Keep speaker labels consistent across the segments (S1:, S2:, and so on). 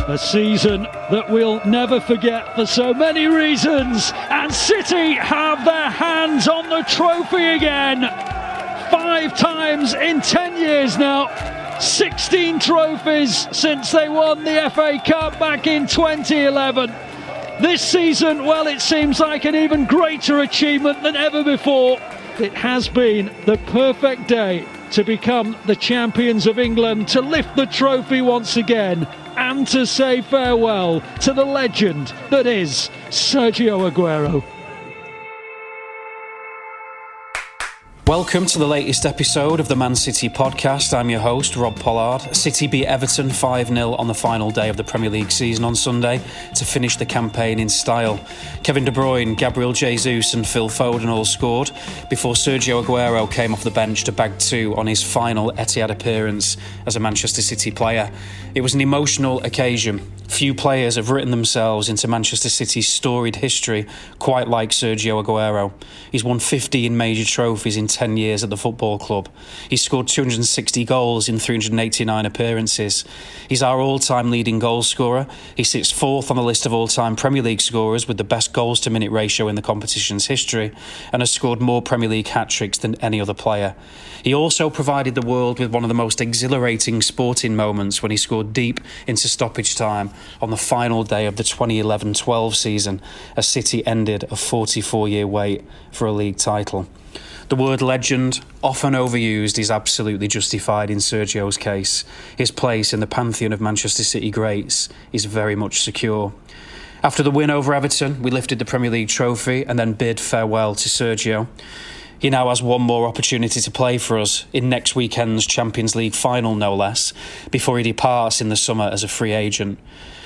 S1: A season that we'll never forget for so many reasons, and City have their hands on the trophy again. 5 times in 10 years now, 16 trophies since they won the FA Cup back in 2011. This season, well, it seems like an even greater achievement than ever before. It has been the perfect day to become the champions of England, to lift the trophy once again, and to say farewell to the legend that is Sergio Aguero.
S2: Welcome to the latest episode of the Man City podcast. I'm your host, Rob Pollard. City beat Everton 5-0 on the final day of the Premier League season on Sunday to finish the campaign in style. Kevin De Bruyne, Gabriel Jesus and Phil Foden all scored before Sergio Aguero came off the bench to bag 2 on his final Etihad appearance as a Manchester City player. It was an emotional occasion. Few players have written themselves into Manchester City's storied history quite like Sergio Aguero. He's won 15 major trophies in 10 years at the football club. He's scored 260 goals in 389 appearances. He's our all-time leading goal scorer. He sits 4th on the list of all-time Premier League scorers with the best goals-to-minute ratio in the competition's history and has scored more Premier League hat-tricks than any other player. He also provided the world with one of the most exhilarating sporting moments when he scored deep into stoppage time on the final day of the 2011-12 season as City ended a 44-year wait for a league title. The word legend, often overused, is absolutely justified in Sergio's case. His place in the pantheon of Manchester City greats is very much secure. After the win over Everton, we lifted the Premier League trophy and then bid farewell to Sergio. He now has one more opportunity to play for us in next weekend's Champions League final, no less, before he departs in the summer as a free agent.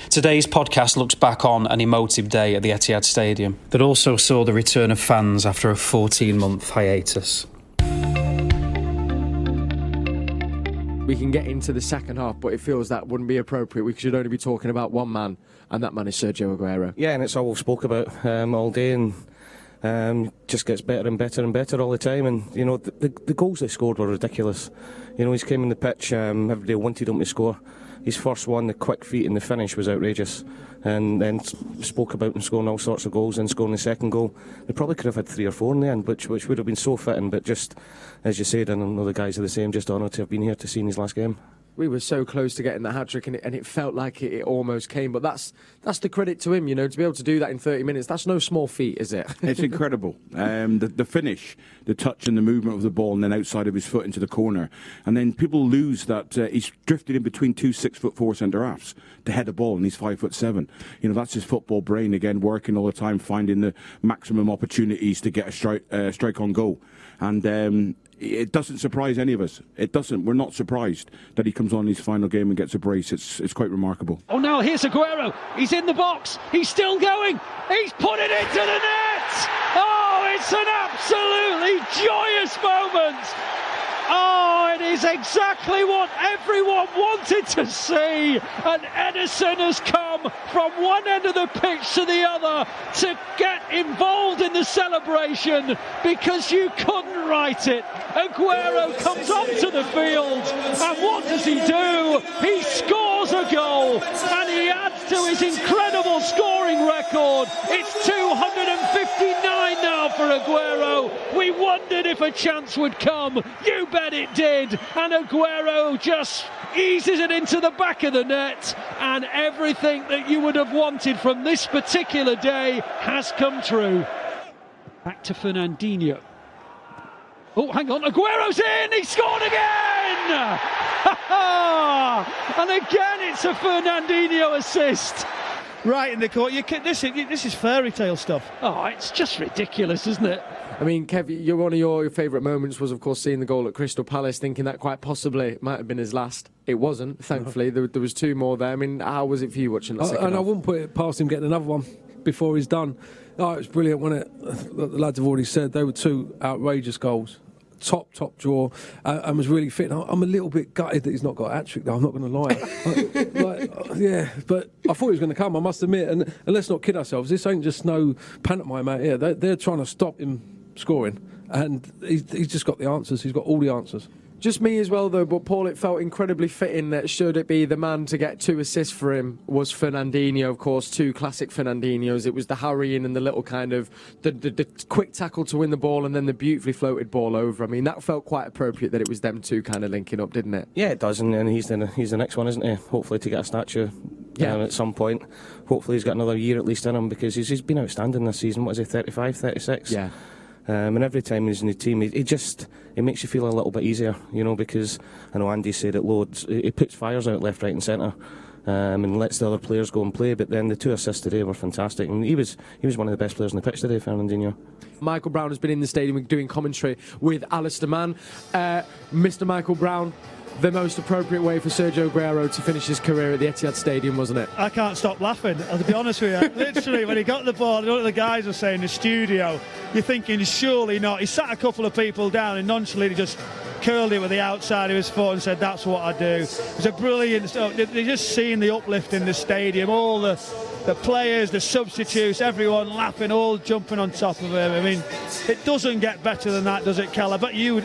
S2: Today's podcast looks back on an emotive day at the Etihad Stadium that also saw the return of fans after a 14-month hiatus.
S3: We can get into the second half, but it feels that wouldn't be appropriate. We should only be talking about one man, and that man is Sergio Aguero.
S4: Yeah, and it's all we've spoke about all day, and just gets better and better and better all the time. And you know, the goals they scored were ridiculous. You know, he's came in the pitch, everybody wanted him to score. His first one, the quick feet and the finish was outrageous. And then spoke about him scoring all sorts of goals and scoring the second goal. They probably could have had 3 or 4 in the end, which would have been so fitting. But just, as you said, and I know the guys are the same, just honoured to have been here to see his last game.
S3: We were so close to getting the hat-trick, and it felt like it almost came. But that's the credit to him, you know, to be able to do that in 30 minutes. That's no small feat, is it?
S5: It's incredible. The finish, the touch and the movement of the ball, and then outside of his foot into the corner. And then people lose that he's drifted in between 2 6'4" centre-halves to head a ball, and he's 5'7". You know, that's his football brain again, working all the time, finding the maximum opportunities to get a strike on goal. And it doesn't surprise any of us. It doesn't. We're not surprised that he comes on his final game and gets a brace. It's quite remarkable.
S1: Oh, now here's Aguero. He's in the box. He's still going. He's put it into the net. Oh, it's an absolutely joyous moment. Oh, it is exactly what everyone wanted to see. And Edison has come from one end of the pitch to the other to get involved in the celebration because you couldn't write it. Aguero comes onto the field, and what does he do? He scores a goal, and he adds to his incredible scoring record. It's 259 now for Aguero. We wondered if a chance would come. You bet it did, and Aguero just eases it into the back of the net, and everything that you would have wanted from this particular day has come true. Back to Fernandinho. Oh, hang on, Aguero's in, he scored again! And again it's a Fernandinho assist.
S6: Right in the court. This is fairy tale stuff.
S1: Oh, it's just ridiculous, isn't it?
S3: I mean, Kev, one of your favourite moments was, of course, seeing the goal at Crystal Palace, thinking that quite possibly might have been his last. It wasn't, thankfully. There was 2 more there. I mean, how was it for you watching that second half?
S7: I wouldn't put it past him getting another one before he's done. Oh, it was brilliant, wasn't it? The lads have already said they were 2 outrageous goals. Top draw, and was really fit. I'm a little bit gutted that he's not got a hat-trick, though, I'm not going to lie. Yeah, but I thought he was going to come, I must admit. And let's not kid ourselves, this ain't just no pantomime out here. They're trying to stop him scoring, and he's just got the answers. He's got all the answers.
S3: Just me as well, though, but Paul, it felt incredibly fitting that should it be the man to get 2 assists for him was Fernandinho, of course, 2 classic Fernandinhos. It was the hurrying and the little kind of, the quick tackle to win the ball and then the beautifully floated ball over. I mean, that felt quite appropriate that it was them 2 kind of linking up, didn't it?
S4: Yeah, it does, and he's the next one, isn't he? Hopefully to get a statue at some point. Hopefully he's got another year at least in him, because he's been outstanding this season. What is he, 35, 36?
S3: Yeah.
S4: And every time he's in the team, it makes you feel a little bit easier, because I know Andy said it loads. He puts fires out left, right, and centre, and lets the other players go and play. But then the 2 assists today were fantastic, and he was one of the best players on the pitch today, Fernandinho.
S3: Michael Brown has been in the stadium doing commentary with Alistair Mann. Mr. Michael Brown, the most appropriate way for Sergio Aguero to finish his career at the Etihad Stadium, wasn't it?
S6: I can't stop laughing, I'll be honest with you. Literally, when he got the ball, what the guys were saying in the studio, you're thinking, surely not. He sat a couple of people down and nonchalantly just curled it with the outside of his foot and said, that's what I do. It was a brilliant stuff. They're just seeing the uplift in the stadium, all the players, the substitutes, everyone laughing, all jumping on top of him. I mean, it doesn't get better than that, does it, Kel? I bet you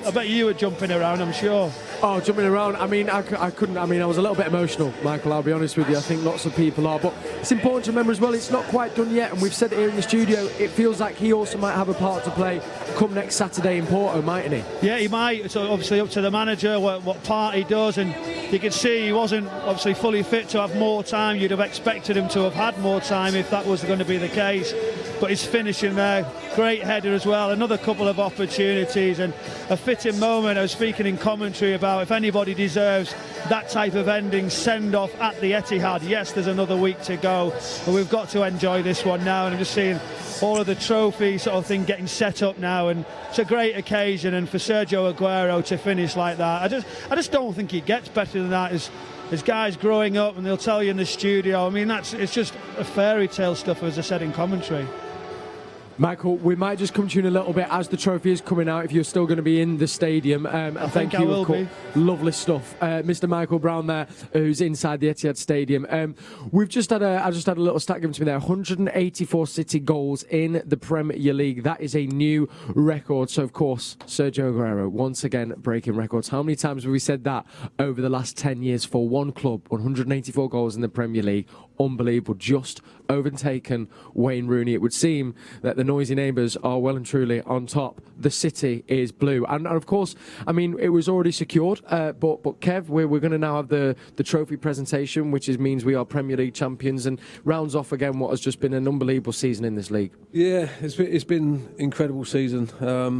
S6: were jumping around, I'm sure.
S3: Oh, jumping around. I mean, I couldn't. I mean, I was a little bit emotional, Michael, I'll be honest with you. I think lots of people are. But it's important to remember as well, it's not quite done yet. And we've said it here in the studio, it feels like he also might have a part to play come next Saturday in Porto, mightn't he?
S6: Yeah, he might. It's obviously up to the manager what part he does. And you can see he wasn't obviously fully fit to have more time. You'd have expected him to have had more time if that was going to be the case. But he's finishing there. Great header as well. Another couple of opportunities and a fitting moment. I was speaking in commentary about if anybody deserves that type of ending send-off at the Etihad. Yes, there's another week to go, but we've got to enjoy this one now. And I'm just seeing all of the trophy sort of thing getting set up now, and it's a great occasion. And for Sergio Aguero to finish like that, I just don't think it gets better than that. As guys growing up, and they'll tell you in the studio, I mean, it's just a fairy tale stuff, as I said in commentary.
S3: Michael, we might just come to you in a little bit as the trophy is coming out, if you're still going to be in the stadium.
S6: I think I will be.
S3: Lovely stuff. Mr. Michael Brown there, who's inside the Etihad Stadium. I just had a little stat given to me there. 184 City goals in the Premier League. That is a new record. So, of course, Sergio Aguero, once again, breaking records. How many times have we said that over the last 10 years for one club? 184 goals in the Premier League. Unbelievable. Just overtaken Wayne Rooney. It would seem that the noisy neighbours are well and truly on top. The city is blue. And of course, I mean, it was already secured. But Kev, we're going to now have the trophy presentation, which means we are Premier League champions, and rounds off again what has just been an unbelievable season in this league.
S7: Yeah, it's been incredible season. A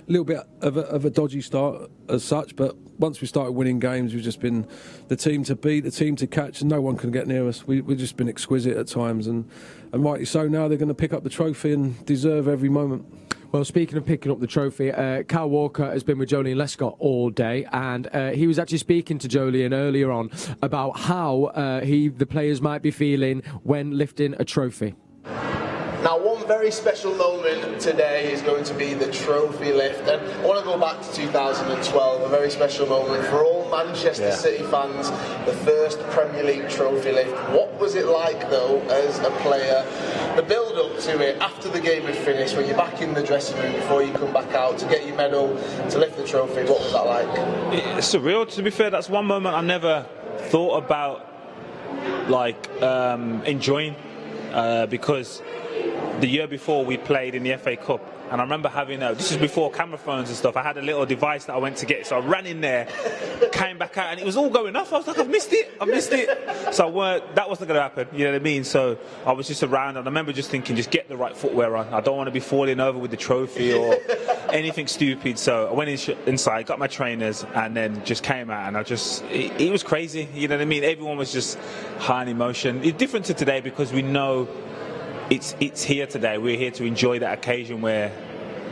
S7: little bit of a dodgy start as such, but once we started winning games, we've just been the team to beat, the team to catch, and no one can get near us. We've just been exquisite at times, and rightly so. Now they're going to pick up the trophy and deserve every moment.
S3: Well, speaking of picking up the trophy, Kyle Walker has been with Joleon Lescott all day, and he was actually speaking to Joleon earlier on about how the players might be feeling when lifting a trophy.
S8: Now, one very special moment today is going to be the trophy lift, and I want to go back to 2012, a very special moment for all Manchester City fans, the first Premier League trophy lift. What was it like, though, as a player, the build-up to it, after the game had finished, when you're back in the dressing room before you come back out to get your medal, to lift the trophy? What was that like?
S9: It's surreal, to be fair. That's one moment I never thought about, enjoying, because the year before we played in the FA Cup, and I remember having this is before camera phones and stuff. I had a little device that I went to get, so I ran in there, came back out, and it was all going off. I was like, I've missed it. So that wasn't going to happen, you know what I mean? So I was just around, and I remember just thinking, just get the right footwear on. I don't want to be falling over with the trophy or anything stupid. So I went inside, got my trainers, and then just came out, and it was crazy, you know what I mean? Everyone was just high in emotion. It's different to today because we know it's here today. We're here to enjoy that occasion, where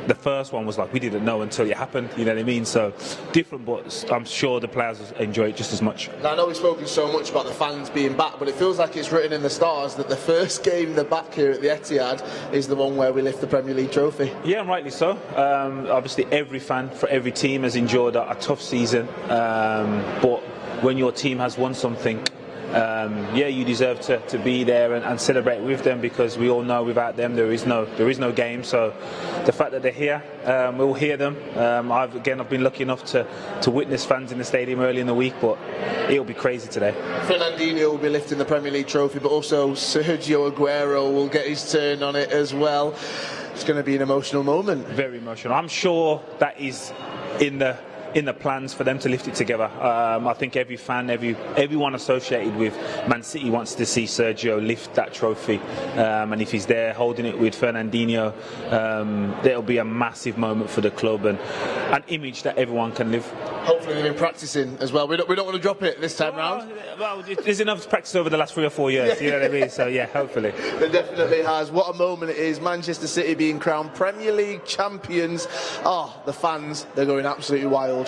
S9: the first one was like we didn't know until it happened, you know what I mean? So different, but I'm sure the players enjoy it just as much.
S8: Now, I know we've spoken so much about the fans being back, but it feels like it's written in the stars that the first game they're back here at the Etihad is the one where we lift the Premier League trophy.
S9: Yeah, and rightly so. Obviously every fan for every team has enjoyed a tough season, but when your team has won something, you deserve to be there and celebrate with them, because we all know without them there is no game. So the fact that they're here, we'll hear them. I've been lucky enough to witness fans in the stadium early in the week, but it'll be crazy today.
S8: Fernandinho will be lifting the Premier League trophy, but also Sergio Aguero will get his turn on it as well. It's going to be an emotional moment.
S9: Very emotional. I'm sure that is in the plans for them to lift it together. I think every fan, everyone associated with Man City wants to see Sergio lift that trophy, and if he's there holding it with Fernandinho, there'll be a massive moment for the club and an image that everyone can live.
S8: Hopefully they've been practicing as well. We don't want to drop it this time round.
S9: Well, there's enough practice over the last 3 or 4 years, you know what I mean? So yeah, hopefully.
S8: There definitely has. What a moment it is. Manchester City being crowned Premier League champions. Oh, the fans, they're going absolutely wild.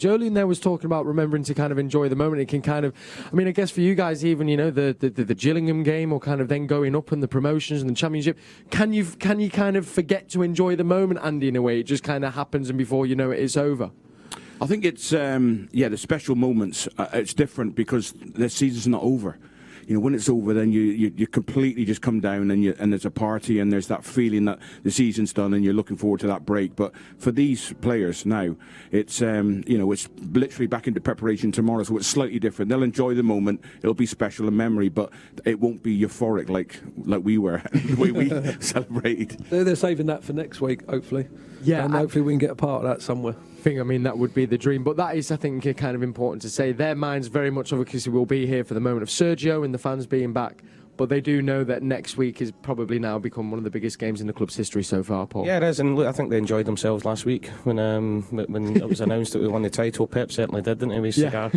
S3: Jolene there was talking about remembering to kind of enjoy the moment. It can kind of, I mean, I guess for you guys, even, you know, the Gillingham game, or kind of then going up in the promotions and the championship, can you kind of forget to enjoy the moment, Andy, in a way? It just kind of happens, and before you know it, it's over.
S5: I think it's the special moments. It's different because the season's not over. You know, when it's over, then you completely just come down, and there's a party, and there's that feeling that the season's done, and you're looking forward to that break. But for these players now, it's it's literally back into preparation tomorrow, so it's slightly different. They'll enjoy the moment; it'll be special in memory, but it won't be euphoric like we were the way we celebrated.
S7: They're saving that for next week, hopefully.
S3: Yeah,
S7: and hopefully we can get a part of that somewhere.
S3: I mean, that would be the dream. But that is, I think, kind of important to say. Their minds very much obviously will be here for the moment of Sergio and the fans being back. But they do know that next week is probably now become one of the biggest games in the club's history so far, Paul.
S4: Yeah, it is. And look, I think they enjoyed themselves last week when it was announced that we won the title. Pep certainly did, didn't he, with cigar?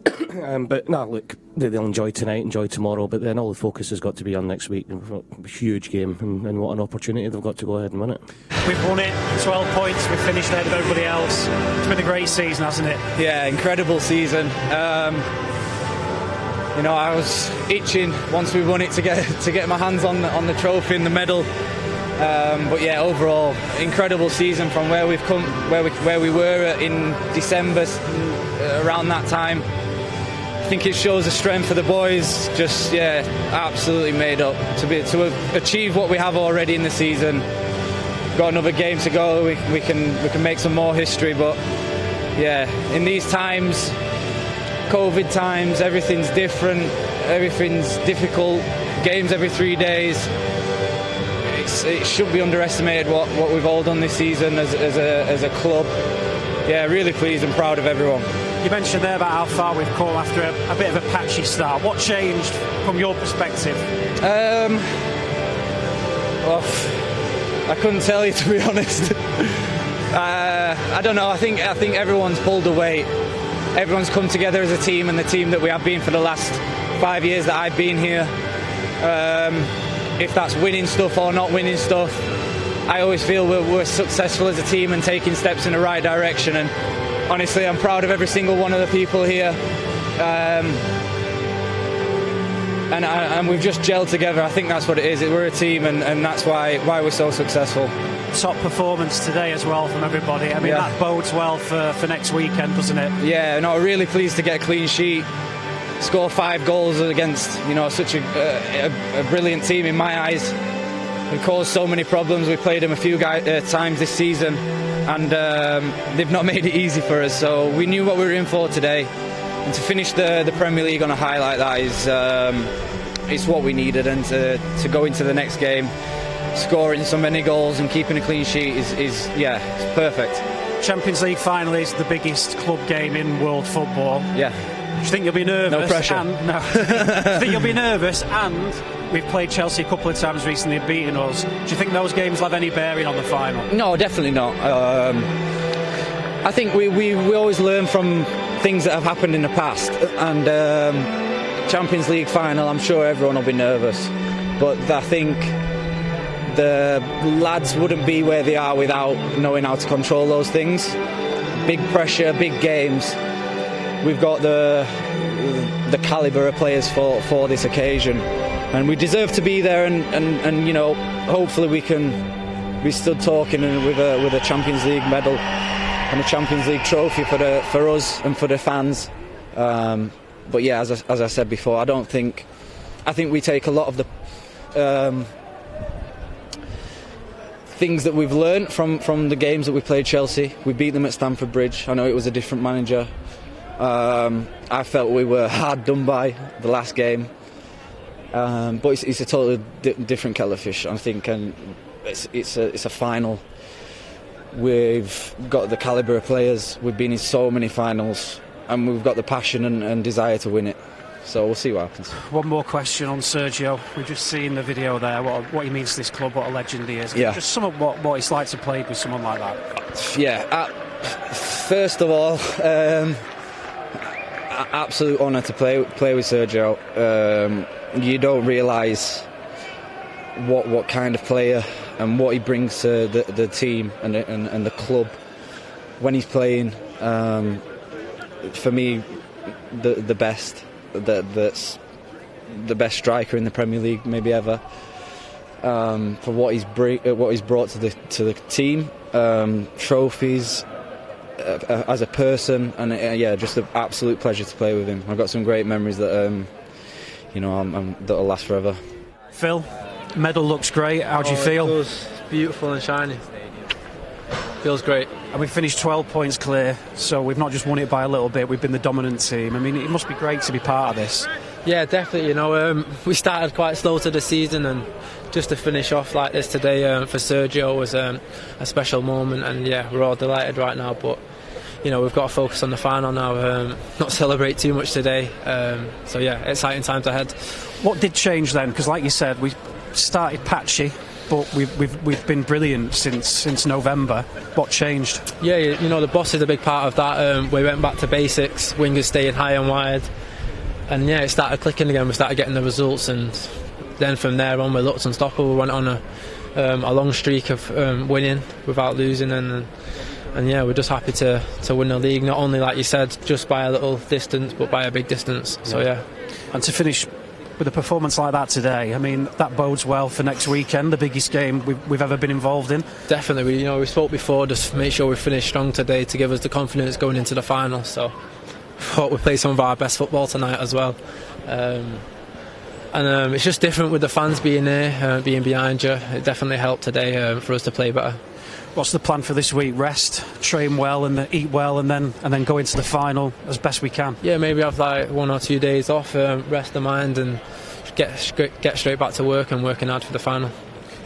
S4: But no, look, they'll enjoy tonight, enjoy tomorrow, but then all the focus has got to be on next week. A huge game, and what an opportunity they've got to go ahead and win it.
S10: We've won it, 12 points, we've finished ahead of everybody else. It's been a great season, hasn't it?
S11: Yeah, incredible season. I was itching once we won it to get my hands on the trophy and the medal. But yeah, overall, incredible season from where we've come, where we were in December, around that time. I think it shows the strength of the boys. Just absolutely made up to achieve what we have already in the season. Got another game to go. We can make some more history. But yeah, in these times, COVID times, everything's different. Everything's difficult. Games every 3 days. It should be underestimated what we've all done this season as a club. Yeah, really pleased and proud of everyone.
S10: You mentioned there about how far we've come after a bit of a patchy start. What changed from your perspective?
S11: I couldn't tell you, to be honest. I don't know. I think everyone's pulled away. Everyone's come together as a team, and the team that we have been for the last 5 years that I've been here. If that's winning stuff or not winning stuff, I always feel we're successful as a team and taking steps in the right direction. And honestly, I'm proud of every single one of the people here. And we've just gelled together. I think that's what it is. We're a team, and that's why we're so successful.
S10: Top performance today as well from everybody. I mean, that bodes well for next weekend, doesn't it?
S11: Yeah, no, really pleased to get a clean sheet. Score 5 goals against such a brilliant team in my eyes. We caused so many problems. We played them a few times this season, and they've not made it easy for us. So we knew what we were in for today, and to finish the Premier League on a high like that is it's what we needed. And to go into the next game scoring so many goals and keeping a clean sheet is it's perfect.
S10: Champions League final is the biggest club game in world football.
S11: Yeah.
S10: Do you think you'll be nervous?
S11: No pressure.
S10: Do you think you'll be nervous? And we've played Chelsea a couple of times recently and beaten us. Do you think those games will have any bearing on the final?
S11: No, definitely not. I think we always learn from things that have happened in the past. And Champions League final, I'm sure everyone will be nervous. But I think the lads wouldn't be where they are without knowing how to control those things. Big pressure, big games. We've got the calibre of players for this occasion, and we deserve to be there. And hopefully we can be stood talking with a Champions League medal. and a Champions League trophy for us and for the fans. But yeah, as I said before, I think we take a lot of the things that we've learned from the games that we played Chelsea. We beat them at Stamford Bridge. I know it was a different manager. I felt we were hard done by the last game. But it's a totally different kettle of fish, I think, and it's a final. We've got the calibre of players. We've been in so many finals, and we've got the passion and desire to win it. So we'll see what happens.
S10: One more question on Sergio. We've just seen the video there, what he means to this club, what a legend he is.
S11: Yeah.
S10: Just sum up what it's like to play with someone like that.
S11: Yeah, first of all, absolute honour to play with Sergio. You don't realise what kind of player and what he brings to the team and the club when he's playing. For me, the best. That's the best striker in the Premier League maybe ever. For what he's brought to the team, trophies, as a person, and yeah, just an absolute pleasure to play with him. I've got some great memories that that'll last forever.
S10: Phil, medal looks great. How do you feel?
S12: It feels beautiful and shiny. Feels great.
S10: And we finished 12 points clear, so we've not just won it by a little bit, we've been the dominant team. I mean, it must be great to be part of this.
S12: Yeah, definitely. We started quite slow to the season, and just to finish off like this today for Sergio was a special moment, and yeah, we're all delighted right now, but we've got to focus on the final now, not celebrate too much today. So yeah, exciting times ahead.
S10: What did change then? Because like you said, we started patchy, but we've been brilliant since November. What changed?
S12: Yeah, the boss is a big part of that. We went back to basics, wingers staying high and wide, and yeah, it started clicking again. We started getting the results, and then from there on we looked unstoppable. We went on a long streak of winning without losing, and yeah, we're just happy to win the league, not only like you said just by a little distance, but by a big distance. So yeah.
S10: And to finish with a performance like that today, I mean, that bodes well for next weekend, the biggest game we've ever been involved in.
S12: Definitely. We spoke before, just make sure we finish strong today to give us the confidence going into the final. So I thought we played some of our best football tonight as well. And it's just different with the fans being there, being behind you. It definitely helped today for us to play better.
S10: What's the plan for this week? Rest, train well, and eat well, and then go into the final as best we can.
S12: Yeah, maybe have like 1 or 2 days off, rest the mind, and get straight back to work and working hard for the final.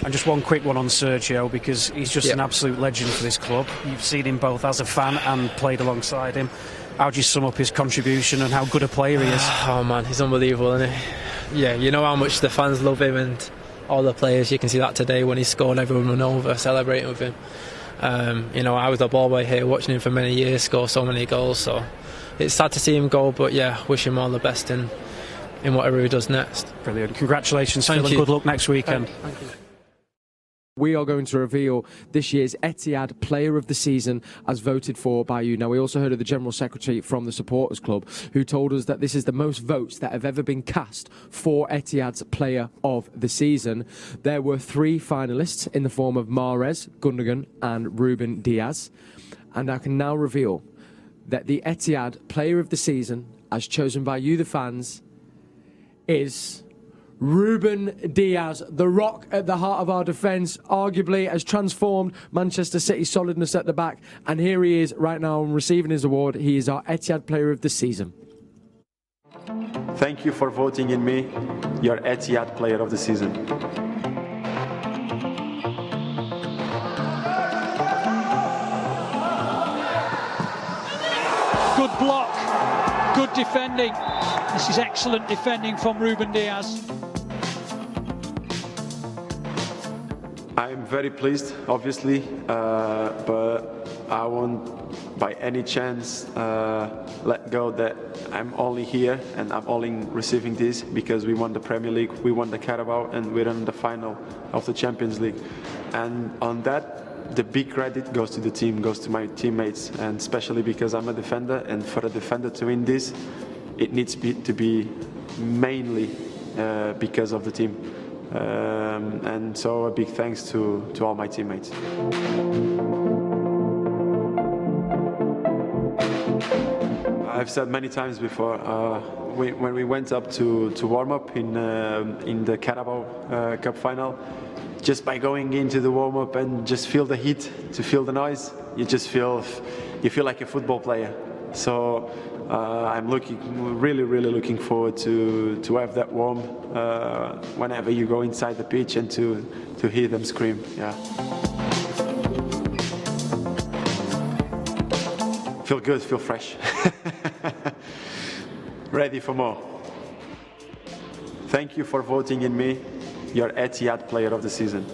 S10: And just one quick one on Sergio, because he's just an absolute legend for this club. You've seen him both as a fan and played alongside him. How do you sum up his contribution and how good a player he is?
S12: Oh man, he's unbelievable, isn't he? Yeah, you know how much the fans love him, and all the players. You can see that today when he scored, everyone went over celebrating with him. I was the ball boy here watching him for many years score so many goals, so it's sad to see him go, but yeah, wish him all the best in whatever he does next.
S10: Brilliant. Congratulations,
S12: Phil,
S10: and good luck next weekend.
S12: Thank you.
S3: We are going to reveal this year's Etihad Player of the Season as voted for by you. Now, we also heard of the General Secretary from the Supporters Club, who told us that this is the most votes that have ever been cast for Etihad's Player of the Season. There were 3 finalists in the form of Mahrez, Gundogan and Ruben Diaz. And I can now reveal that the Etihad Player of the Season, as chosen by you, the fans, is Ruben Diaz. The rock at the heart of our defence arguably has transformed Manchester City's solidness at the back, and here he is right now receiving his award. He is our Etihad Player of the Season.
S13: Thank you for voting in me, your Etihad Player of the Season.
S1: Good block, good defending. This is excellent defending from Ruben Diaz.
S13: I'm very pleased, obviously, but I won't by any chance let go that I'm only here and I'm only receiving this because we won the Premier League, we won the Carabao, and we're in the final of the Champions League. And on that, the big credit goes to the team, goes to my teammates, and especially because I'm a defender, and for a defender to win this, it needs to be mainly because of the team. And so a big thanks to all my teammates. I've said many times before, when we went up to warm up in the Carabao Cup final, just by going into the warm up and just feel the heat, to feel the noise, you feel like a football player. So I'm really looking forward to have that warm whenever you go inside the pitch and to hear them scream. Yeah. Feel good, feel fresh. Ready for more. Thank you for voting in me your Etihad Player of the Season.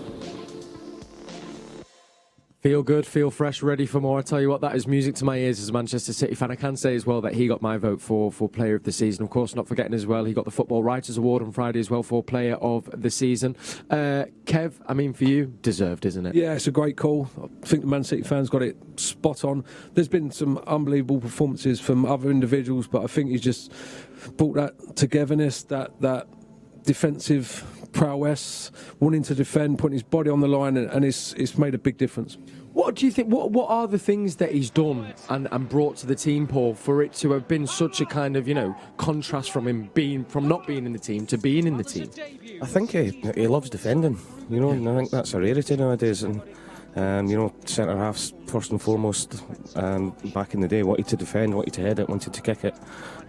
S3: Feel good, feel fresh, ready for more. I tell you what, that is music to my ears as a Manchester City fan. I can say as well that he got my vote for Player of the Season. Of course, not forgetting as well, he got the Football Writers Award on Friday as well for Player of the Season. Kev, I mean, for you, deserved, isn't it?
S7: Yeah, it's a great call. I think the Man City fans got it spot on. There's been some unbelievable performances from other individuals, but I think he's just brought that togetherness, that defensive prowess, wanting to defend, putting his body on the line, and it's made a big difference.
S3: What do you think? What are the things that he's done and brought to the team, Paul, for it to have been such a kind of, contrast from him from not being in the team to being in the team?
S4: I think he loves defending, and I think that's a rarity nowadays. And centre halves first and foremost. Back in the day, wanted to defend, wanted to head it, wanted to kick it,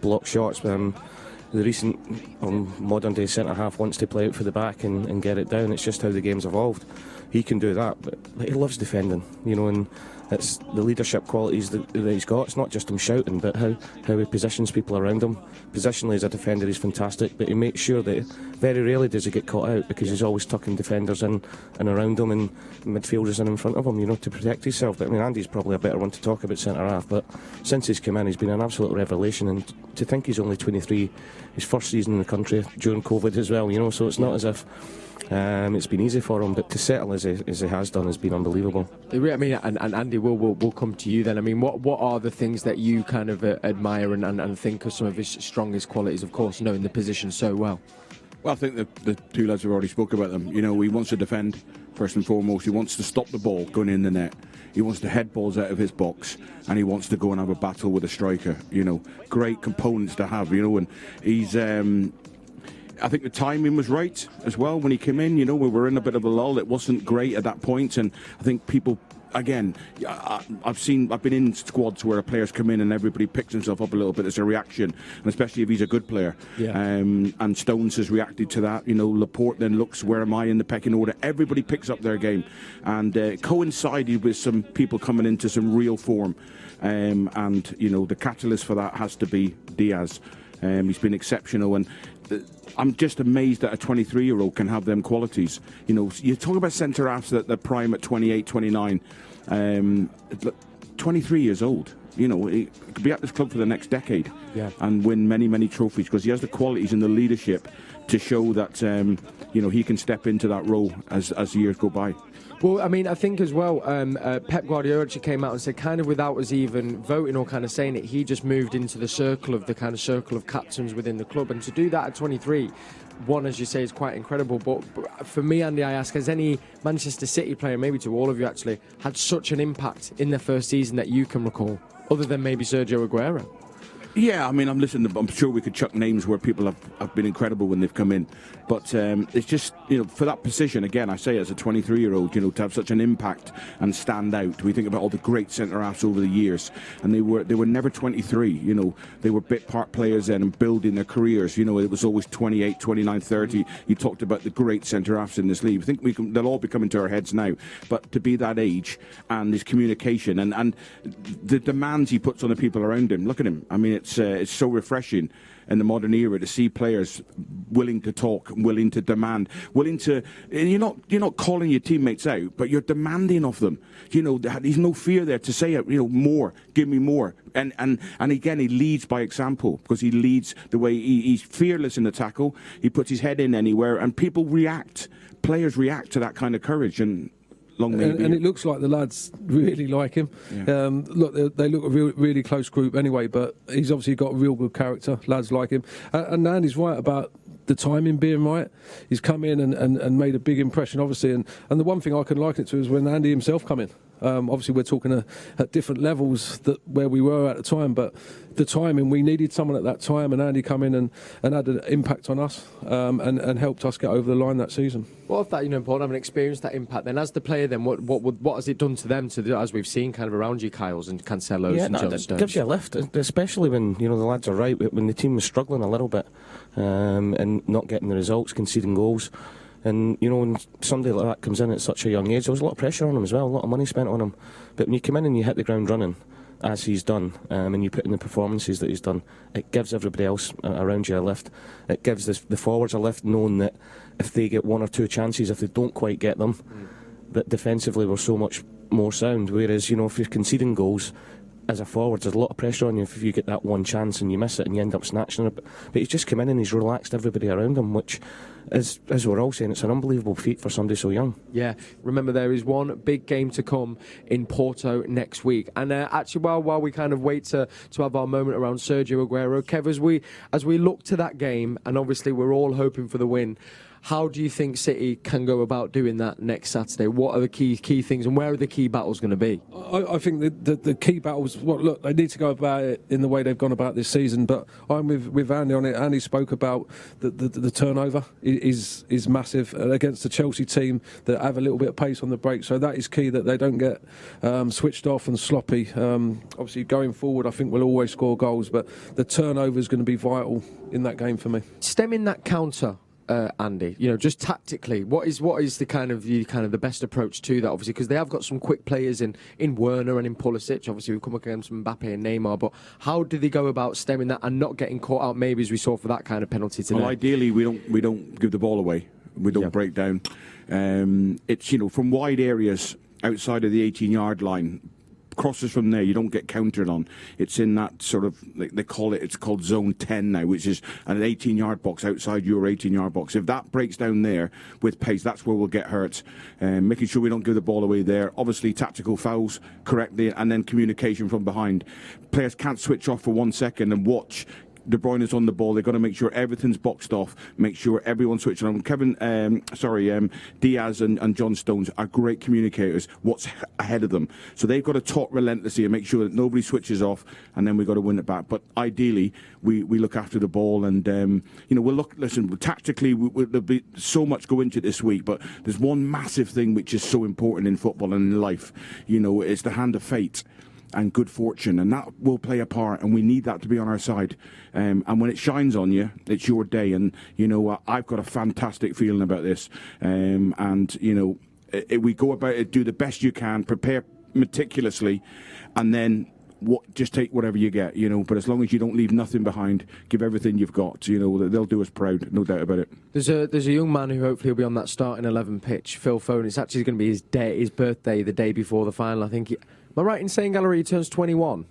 S4: block shots. The recent modern day centre half wants to play out for the back and get it down. It's just how the game's evolved. He can do that, but he loves defending, and it's the leadership qualities that he's got. It's not just him shouting, but how he positions people around him. Positionally as a defender, he's fantastic, but he makes sure that very rarely does he get caught out, because he's always tucking defenders in and around him and midfielders in front of him, to protect himself. But I mean, Andy's probably a better one to talk about centre half, but since he's come in, he's been an absolute revelation. And to think he's only 23, his first season in the country during COVID as well, so it's not as if it's been easy for him, but to settle as he has done has been unbelievable.
S3: I mean, and Andy, we'll come to you then. I mean, what are the things that you kind of admire and think are some of his strongest qualities, of course, knowing the position so well?
S5: Well, I think the two lads have already spoke about them. He wants to defend, first and foremost. He wants to stop the ball going in the net. He wants to head balls out of his box, and he wants to go and have a battle with a striker. Great components to have, and he's... I think the timing was right as well when he came in. We were in a bit of a lull. It wasn't great at that point, and I think people, again, I've been in squads where a player's come in and everybody picks himself up a little bit as a reaction, and especially if he's a good player.
S3: Yeah.
S5: And Stones has reacted to that. Laporte then looks, where am I in the pecking order? Everybody picks up their game, and coincided with some people coming into some real form, and the catalyst for that has to be Diaz. He's been exceptional, and I'm just amazed that a 23-year-old can have them qualities. You talk about centre-halves that they're prime at 28, 29. 23 years old. He could be at this club for the next decade, and win many, many trophies, because he has the qualities and the leadership to show that he can step into that role as years go by.
S3: Well, I mean, I think as well, Pep Guardiola actually came out and said, kind of without us even voting or kind of saying it, he just moved into the circle of captains within the club. And to do that at 23, one, as you say, is quite incredible. But for me, Andy, I ask, has any Manchester City player, maybe to all of you actually, had such an impact in their first season that you can recall, other than maybe Sergio Aguero?
S5: Yeah, I mean, I'm sure we could chuck names where people have been incredible when they've come in. But it's just, for that position, again, I say as a 23-year-old, to have such an impact and stand out. We think about all the great centre-halves over the years, and they were never 23, They were bit part players then and building their careers. It was always 28, 29, 30. You talked about the great centre-halves in this league. I think they'll all be coming to our heads now. But to be that age and his communication and the demands he puts on the people around him, look at him. I mean, it's so refreshing in the modern era to see players willing to talk, willing to demand, and you're not calling your teammates out, but you're demanding of them. There's no fear there to say, more, give me more. And again, he leads by example, because he leads the way he's fearless in the tackle. He puts his head in anywhere, and people react. Players react to that kind of courage, and it
S7: looks like the lads really like him. Yeah. They look a really close group anyway, but he's obviously got a real good character. Lads like him. And Andy's right about the timing being right. He's come in and made a big impression, obviously. And the one thing I can liken it to is when Andy himself come in. Obviously, we're talking at different levels where we were at the time, but the timing, we needed someone at that time, and Andy come in and had an impact on us and helped us get over the line that season.
S3: What if that, Paul, having experienced that impact, then as the player, then what has it done to them, as we've seen kind of around you, Kyles and Cancelos and John Stones?
S4: It gives you a lift, especially when the lads are right, when the team was struggling a little bit and not getting the results, conceding goals. And, when somebody like that comes in at such a young age, there was a lot of pressure on him as well, a lot of money spent on him. But when you come in and you hit the ground running, as he's done, and you put in the performances that he's done, it gives everybody else around you a lift. It gives the forwards a lift, knowing that if they get one or two chances, if they don't quite get them, that defensively we're so much more sound. Whereas, if you're conceding goals, as a forward, there's a lot of pressure on you if you get that one chance and you miss it and you end up snatching it. But he's just come in and he's relaxed everybody around him, which, as we're all saying, it's an unbelievable feat for somebody so young.
S3: Yeah, remember there is one big game to come in Porto next week. And actually, while we kind of wait to have our moment around Sergio Aguero, Kev, as we look to that game, and obviously we're all hoping for the win, how do you think City can go about doing that next Saturday? What are the key things, and where are the key battles going to be?
S7: I think the key battles, look, they need to go about it in the way they've gone about this season, but I'm with Andy on it. Andy spoke about the turnover is massive against the Chelsea team that have a little bit of pace on the break, so that is key, that they don't get switched off and sloppy. Obviously, going forward, I think we'll always score goals, but the turnover is going to be vital in that game for me.
S3: Stemming that counter, Andy, just tactically, what is the kind of the best approach to that? Obviously, because they have got some quick players in Werner and in Pulisic. Obviously, we've come up against Mbappe and Neymar, but how do they go about stemming that and not getting caught out, maybe as we saw for that kind of penalty today?
S5: Well, ideally, we don't give the ball away. We don't break down. It's from wide areas outside of the 18-yard line. Crosses from there, you don't get countered on. It's in that sort of, it's called zone 10 now, which is an 18-yard box outside your 18-yard box. If that breaks down there with pace, that's where we'll get hurt. Making sure we don't give the ball away there. Obviously, tactical fouls correctly, and then communication from behind. Players can't switch off for 1 second and watch De Bruyne is on the ball. They've got to make sure everything's boxed off, make sure everyone's switching on. Diaz and John Stones are great communicators. What's ahead of them? So they've got to talk relentlessly and make sure that nobody switches off, and then we've got to win it back. But ideally, we look after the ball, and we'll look. Listen, tactically, there'll be so much go into this week, but there's one massive thing which is so important in football and in life. It's the hand of fate and good fortune, and that will play a part, and we need that to be on our side. And when it shines on you, it's your day. And I've got a fantastic feeling about this. We go about it, do the best you can, prepare meticulously, and then just take whatever you get. But as long as you don't leave nothing behind, give everything you've got. They'll do us proud, no doubt about it.
S3: There's a young man who hopefully will be on that starting 11 pitch, Phil Foden. It's actually going to be his birthday, the day before the final. I think. Am I right in saying, Gallery, he turns 21?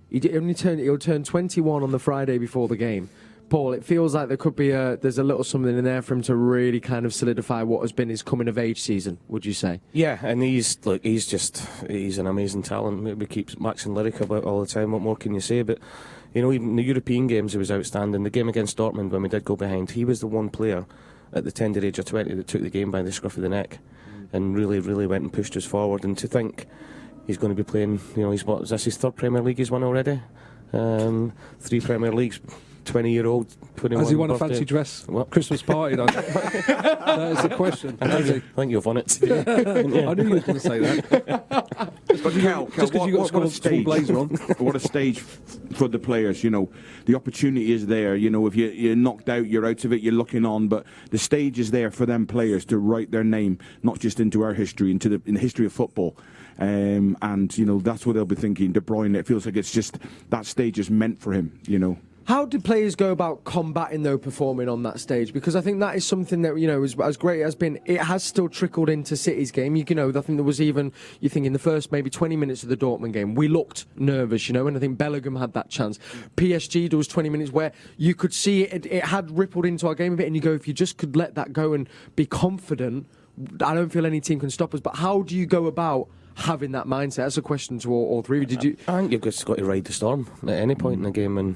S3: He'll turn 21 on the Friday before the game. Paul, it feels like there could be there's a little something in there for him to really kind of solidify what has been his coming of age season, would you say?
S4: Yeah, and he's an amazing talent. We keep waxing lyric about all the time. What more can you say? But even the European games, he was outstanding. The game against Dortmund, when we did go behind, he was the one player at the tender age of 20 that took the game by the scruff of the neck and really, really went and pushed us forward. And to think he's going to be playing, is this his third Premier League he's won already? 3 Premier Leagues, 20-year-old.
S7: Has he won a fancy dress? What? Christmas party, though? That is the question.
S4: I think you've won it.
S7: Yeah. I knew you were going to say that.
S5: But Cal,
S7: just because you got a school blazer on.
S5: What a stage for the players. The opportunity is there. If you're knocked out, you're out of it, you're looking on. But the stage is there for them players to write their name, not just into our history, in the history of football. And that's what they'll be thinking. De Bruyne, it feels like it's just that stage is meant for him.
S3: How do players go about combating, though, performing on that stage? Because I think that is something that, as great as been, it has still trickled into City's game. I think there was even, you think in the first maybe 20 minutes of the Dortmund game, we looked nervous, and I think Bellingham had that chance. PSG, there was 20 minutes where you could see it had rippled into our game a bit, and you go, if you just could let that go and be confident, I don't feel any team can stop us. But how do you go about having that mindset? That's a question to all three. I think
S4: you've just got to ride the storm at any point in the game, and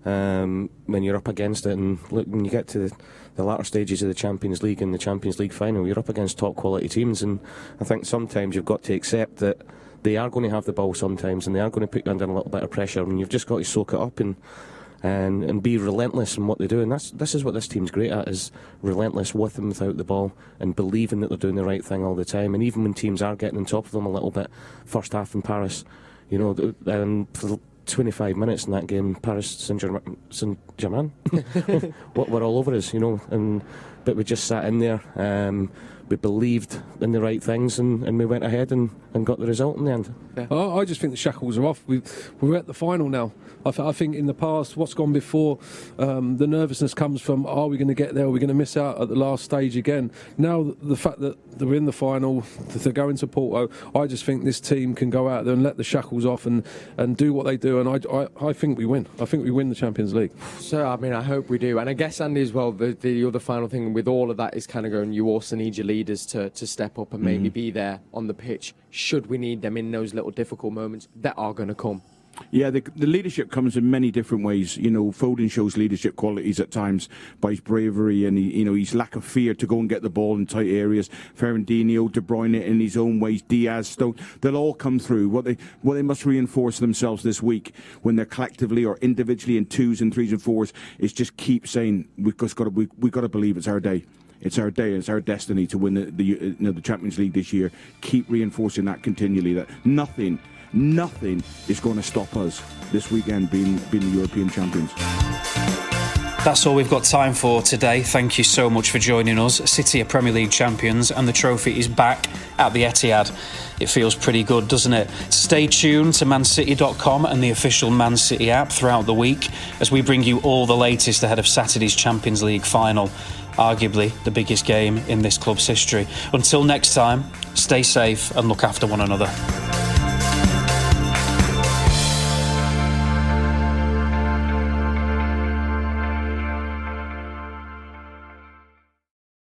S4: when you're up against it. And look, when you get to the latter stages of the Champions League and the Champions League final, you're up against top quality teams, and I think sometimes you've got to accept that they are going to have the ball sometimes, and they are going to put you under a little bit of pressure, and you've just got to soak it up and be relentless in what they do. And this is what this team's great at, is relentless with and without the ball, and believing that they're doing the right thing all the time. And even when teams are getting on top of them a little bit, first half in Paris, you know, for 25 minutes in that game, Paris Saint-Germain were all over us, you know, but we just sat in there. We believed in the right things, and we went ahead and got the result in the end.
S7: Yeah. I just think the shackles are off. We're at the final now. I think in the past, what's gone before, the nervousness comes from, are we going to get there? Are we going to miss out at the last stage again? Now, the fact that they're in the final, that they're going to Porto, I just think this team can go out there and let the shackles off and do what they do. And I think we win. I think we win the Champions League.
S3: So, I mean, I hope we do. And I guess, Andy, as well, the other final thing with all of that is kind of going, you also need your leaders to step up and maybe be there on the pitch, should we need them in those little difficult moments that are going to come.
S5: Yeah, the leadership comes in many different ways. You know, Foden shows leadership qualities at times by his bravery and his lack of fear to go and get the ball in tight areas. Fernandinho, De Bruyne in his own ways, Diaz, Stone, they'll all come through. What they must reinforce themselves this week, when they're collectively or individually in 2s and 3s and 4s, is just keep saying we've got to believe it's our day. It's our day. It's our destiny to win the Champions League this year. Keep reinforcing that continually. That nothing is going to stop us this weekend being the European champions.
S2: That's all we've got time for today. Thank you so much for joining us. City are Premier League champions and the trophy is back at the Etihad. It feels pretty good, doesn't it? Stay tuned to mancity.com and the official Man City app throughout the week as we bring you all the latest ahead of Saturday's Champions League final, arguably the biggest game in this club's history. Until next time, stay safe and look after one another.